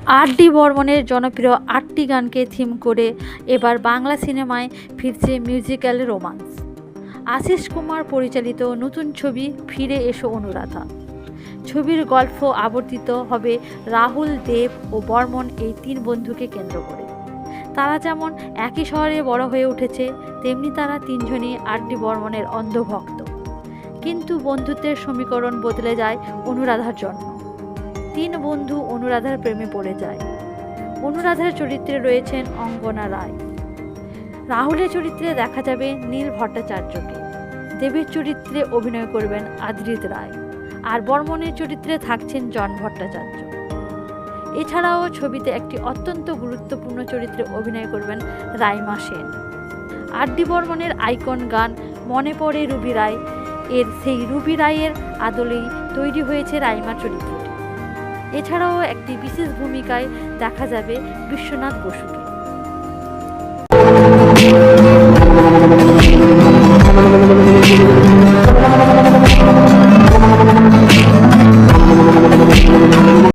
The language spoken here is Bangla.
আর.ডি. বর্মনের জনপ্রিয় ৮টি গানকে থিম করে এবার বাংলা সিনেমায় ফিরছে মিউজিক্যাল রোমান্স। আশিস কুমার পরিচালিত নতুন ছবি ফিরে এসো অনুরাধা। ছবির গল্প আবর্তিত হবে রাহুল, দেব ও বর্মন এই তিন বন্ধুকে কেন্দ্র করে। তারা যেমন একই শহরে বড় হয়ে উঠেছে, তেমনি তারা তিনজনই আর.ডি. বর্মনের অন্ধভক্ত। কিন্তু বন্ধুত্বের সমীকরণ বদলে যায় অনুরাধার জন্য। তিন বন্ধু অনুরাধার প্রেমে পড়ে যায়। অনুরাধার চরিত্রে রয়েছেন অঙ্গনা রায়। রাহুলের চরিত্রে দেখা যাবে নীল ভট্টাচার্যকে। দেবের চরিত্রে অভিনয় করবেন আদ্রিত রায়। আর বর্মনের চরিত্রে থাকছেন জন ভট্টাচার্য। এছাড়াও ছবিতে একটি অত্যন্ত গুরুত্বপূর্ণ চরিত্রে অভিনয় করবেন রাইমা সেন। আর.ডি. বর্মনের আইকন গান মনে পড়ে রুবি রায় সেই রুবি রায়ের আদলেই তৈরি হয়েছে রাইমা চরিত্রটি। এছাড়াও একটি বিশেষ ভূমিকায় দেখা যাবে বিশ্বনাথ বসুকে।